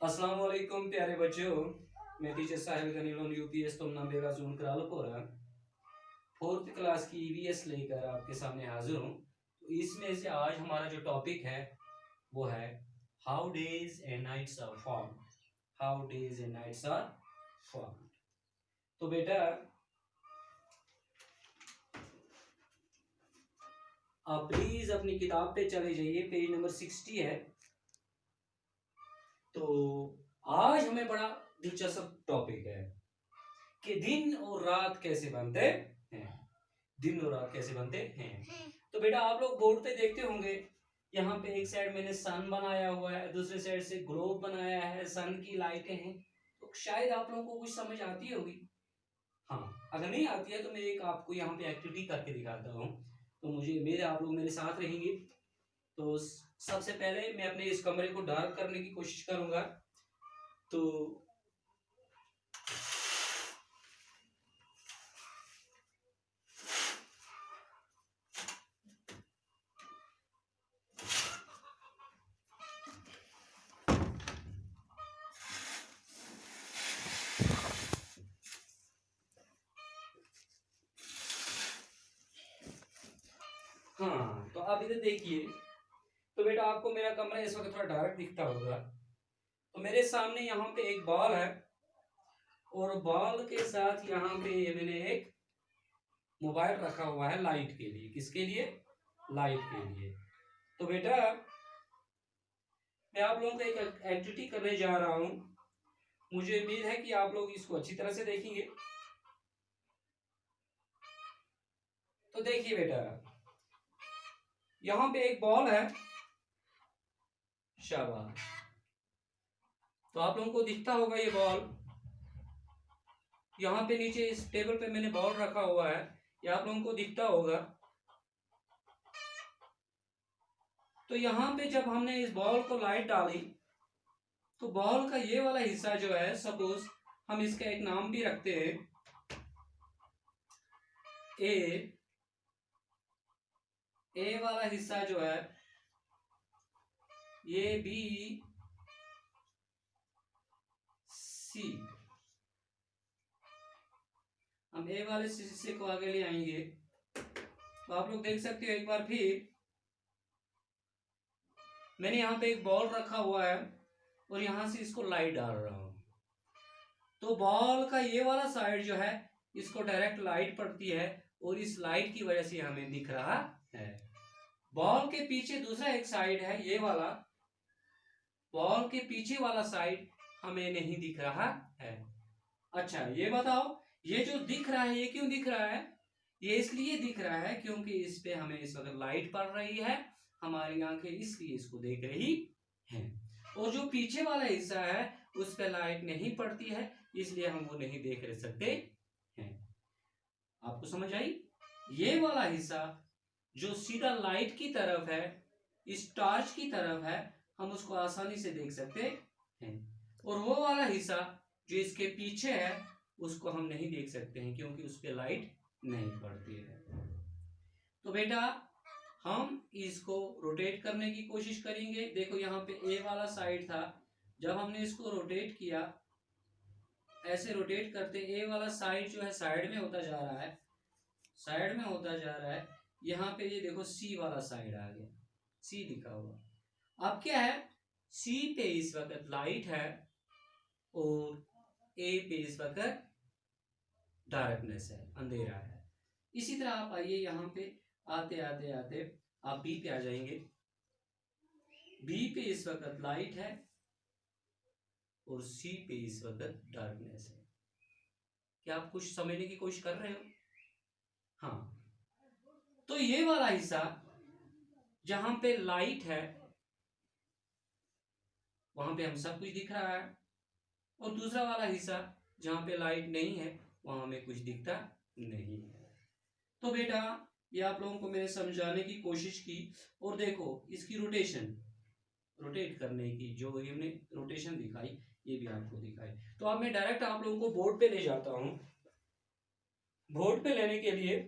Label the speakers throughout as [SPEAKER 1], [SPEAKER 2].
[SPEAKER 1] अस्सलाम वालेकुम प्यारे बच्चों। मैं टीचर साहिल गनीलोन यूपीएस तुमना बेगा जून करालपोरा फोर्थ क्लास की ईवीएस लेकर आपके सामने हाजिर हूँ। तो इसमें से आज हमारा जो टॉपिक है वो है how days and nights are form. How days and nights are form. तो बेटा आप प्लीज अपनी किताब पे चले जाइए, पेज नंबर 60 है। तो आज हमें बड़ा दिलचस्प टॉपिक है कि दिन और रात कैसे बनते हैं। दिन और रात कैसे बनते हैं। तो बेटा आप लोग बोर्ड पे देखते होंगे, यहाँ पे एक साइड मैंने सन बनाया हुआ है, दूसरे साइड से ग्लोब बनाया है, सन की लाइटें हैं। तो शायद आप लोगों को कुछ समझ आती होगी। हाँ, अगर नहीं आती है तो मैं एक आपको यहाँ पे एक्टिविटी करके दिखाता हूँ। तो मुझे मेरे आप लोग मेरे साथ रहेंगे। तो सबसे पहले मैं अपने इस कमरे को डार्क करने की कोशिश करूंगा। तो हाँ, तो आप इधर देखिए। तो बेटा आपको मेरा कमरा इस वक्त थोड़ा डार्क दिखता होगा। तो मेरे सामने यहाँ पे एक बॉल है और बॉल के साथ यहाँ पे मैंने एक मोबाइल रखा हुआ है लाइट के लिए। किसके लिए? लाइट के लिए। तो बेटा मैं आप लोगों को एक एक्टिविटी करने जा रहा हूँ। मुझे उम्मीद है कि आप लोग इसको अच्छी तरह से देखेंगे। तो देखिए बेटा, यहाँ पे एक बॉल है। शाबाश। तो आप लोगों को दिखता होगा ये बॉल। यहाँ पे नीचे इस टेबल पे मैंने बॉल रखा हुआ है, ये आप लोगों को दिखता होगा। तो यहाँ पे जब हमने इस बॉल को लाइट डाली तो बॉल का ये वाला हिस्सा जो है, सपोज हम इसका एक नाम भी रखते हैं ए वाला हिस्सा जो है ये बी सी। हम ए वाले हिस्से को आगे ले आएंगे। तो आप लोग देख सकते हो एक बार फिर मैंने यहाँ पे एक बॉल रखा हुआ है और यहां से इसको लाइट डाल रहा हूं। तो बॉल का ये वाला साइड जो है इसको डायरेक्ट लाइट पड़ती है और इस लाइट की वजह से हमें दिख रहा है। बॉल के पीछे दूसरा एक साइड है ये वाला। बॉल के पीछे वाला साइड हमें नहीं दिख रहा है। अच्छा ये बताओ, ये जो दिख रहा है ये क्यों दिख रहा है? ये इसलिए दिख रहा है क्योंकि इस पे हमें इस वक्त लाइट पड़ रही है। हमारी आंखें इसलिए इसको देख रही हैं। और जो पीछे वाला हिस्सा है उस पे लाइट नहीं पड़ती है, इसलिए हम वो नहीं देख सकते हैं। आपको समझ आई? ये वाला हिस्सा जो सीधा लाइट की तरफ है, इस टॉर्च की तरफ है, हम उसको आसानी से देख सकते हैं। और वो वाला हिस्सा जो इसके पीछे है उसको हम नहीं देख सकते हैं क्योंकि उस पर लाइट नहीं पड़ती है। तो बेटा हम इसको रोटेट करने की कोशिश करेंगे। देखो यहाँ पे ए वाला साइड था, जब हमने इसको रोटेट किया, ऐसे रोटेट करते ए वाला साइड जो है साइड में होता जा रहा है, साइड में होता जा रहा है। यहाँ पे ये देखो सी वाला साइड आ गया, सी लिखा हुआ। अब क्या है, सी पे इस वक्त लाइट है और ए पे इस वक्त डार्कनेस है, अंधेरा है। इसी तरह आप आइए यहाँ पे, आते आते आते आप बी पे आ जाएंगे। बी पे इस वक्त लाइट है और सी पे इस वक्त डार्कनेस है। क्या आप कुछ समझने की कोशिश कर रहे हो? हाँ, तो ये वाला हिस्सा जहां पे लाइट है वहां पे हम सब कुछ दिख रहा है, और दूसरा वाला हिस्सा जहां पे लाइट नहीं है वहां हमें कुछ दिखता नहीं है। तो बेटा ये आप लोगों को मैंने समझाने की कोशिश की। और देखो इसकी रोटेशन, रोटेट करने की जो हमने रोटेशन दिखाई, ये भी आपको दिखाई। तो अब मैं डायरेक्ट आप लोगों को बोर्ड पे ले जाता हूं। बोर्ड पे लेने के लिए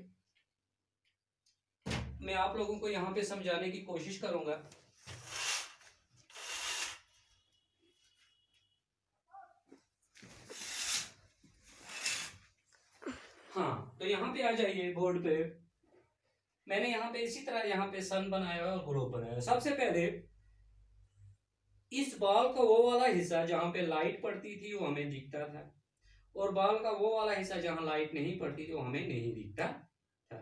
[SPEAKER 1] मैं आप लोगों को यहां पे समझाने की कोशिश करूंगा। तो यहाँ पे आ जाइए बोर्ड पे। मैंने यहाँ पे इसी तरह यहाँ पे सन बनाया और ग्लोब बनाया। सबसे पहले इस बॉल का वो वाला हिस्सा जहां पे लाइट पड़ती थी वो हमें दिखता था, और बॉल का वो वाला हिस्सा जहां लाइट नहीं पड़ती थी वो हमें नहीं दिखता था।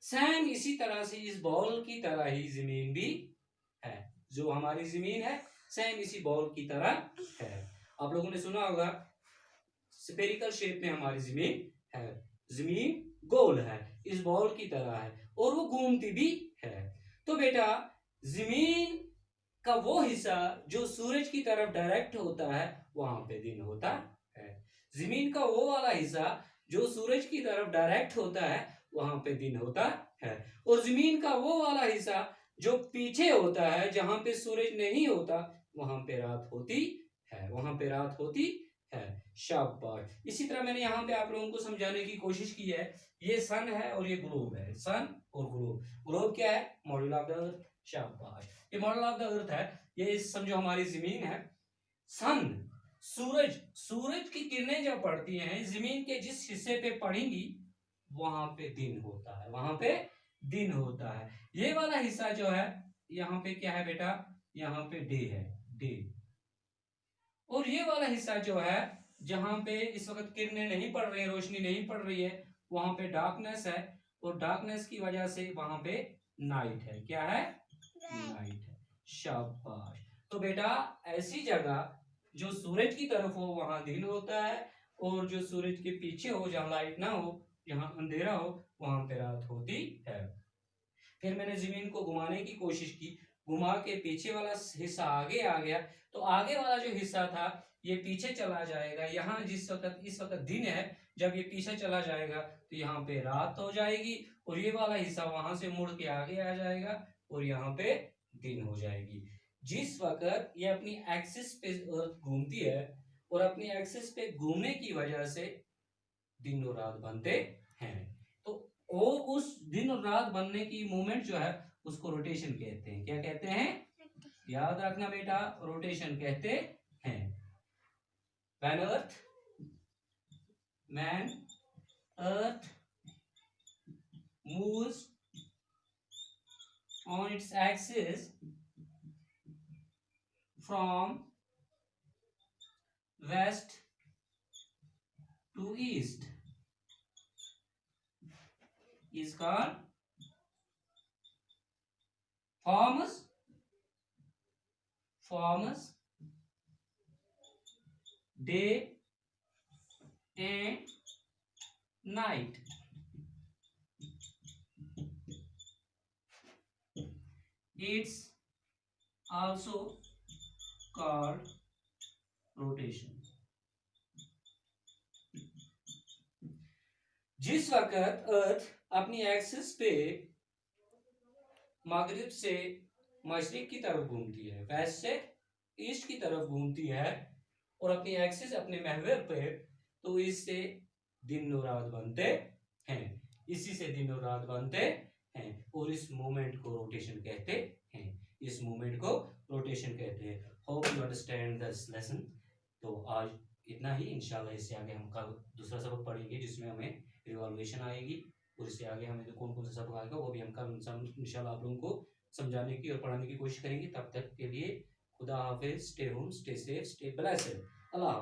[SPEAKER 1] सेम इसी तरह से इस बॉल की तरह ही जमीन भी है। जो हमारी जमीन है सेम इसी बॉल की तरह है। आप लोगों ने सुना होगा स्फेरिकल शेप में हमारी जमीन है। जमीन गोल है, इस बॉल की तरह है, और वो घूमती भी है। तो बेटा जमीन का वो हिस्सा जो सूरज की तरफ डायरेक्ट होता है वहां पे दिन होता है। जमीन का वो वाला हिस्सा जो सूरज की तरफ डायरेक्ट होता है वहां पे दिन होता है, और जमीन का वो वाला हिस्सा जो पीछे होता है जहां पे सूरज नहीं होता वहां पे रात होती है, वहां पे रात होती है। शाबाश। इसी तरह मैंने यहाँ पे आप लोगों को समझाने की कोशिश की है। ये सन है और ये ग्लोब है, सन और ग्लोब। ग्लोब क्या है? Model of the earth. शाबाश। ये मॉडल ऑफ द अर्थ है, ये समझो हमारी जमीन है। सन सूरज, सूरज की किरणें जब पड़ती हैं जमीन के जिस हिस्से पे पड़ेंगी वहां पे दिन होता है, वहां पे दिन होता है। ये वाला हिस्सा जो है यहाँ पे क्या है बेटा? यहाँ पे डे है, डे। और ये वाला हिस्सा जो है जहां पे इस वक्त किरणें नहीं पड़ रही है, रोशनी नहीं पड़ रही है, वहां पे डार्कनेस है, और डार्कनेस की वजह से वहां पे नाइट है। क्या है? नाइट है। शाबाश। तो बेटा ऐसी जगह जो सूरज की तरफ हो वहां दिन होता है, और जो सूरज के पीछे हो जहां लाइट ना हो, जहां अंधेरा हो, वहां पे रात होती है। फिर मैंने जमीन को घुमाने की कोशिश की, घुमा के पीछे वाला हिस्सा आगे आ गया, तो आगे वाला जो हिस्सा था ये पीछे चला जाएगा। यहाँ जिस वक्त इस वक्त दिन है, जब ये पीछे चला जाएगा तो यहाँ पे रात हो जाएगी, और ये वाला हिस्सा वहां से मुड़ के आगे आ जाएगा और यहाँ पे दिन हो जाएगी। जिस वक्त ये अपनी एक्सिस पे घूमती है, और अपनी एक्सिस पे घूमने की वजह से दिन और रात बनते हैं, तो वो उस दिन और रात बनने की मूवमेंट जो है उसको रोटेशन कहते हैं। क्या कहते हैं? याद रखना बेटा, रोटेशन कहते हैं। When earth moves on its axis from west to east is called forms day and night. It's also called rotation. जिस वक्त अर्थ अपनी एक्सिस पे मगरिब से मशरिक की तरफ घूमती है, वेस्ट से ईस्ट की तरफ घूमती है, और अपनी एक्सिस अपने महवर पे, तो इससे दिन और रात बनते हैं, इसी से दिन और रात बनते हैं, और इस मूवमेंट को रोटेशन कहते हैं। इस मूवमेंट को रोटेशन कहते हैं। Hope you understand this lesson. तो आज इतना ही। इंशाल्लाह इससे आगे हम कल दूसरा सबक पढ़ेंगे जिसमें हमें रिवॉल्यूशन आएगी, और इससे आगे हमें तो कौन कौन सा सबक आएगा वो भी हम कल इंशाल्लाह आप लोगों को समझाने की और पढ़ाने की कोशिश करेंगे। तब तक के लिए खुदा हाफिज, stay home, stay safe, stay blessed. अल्लाह।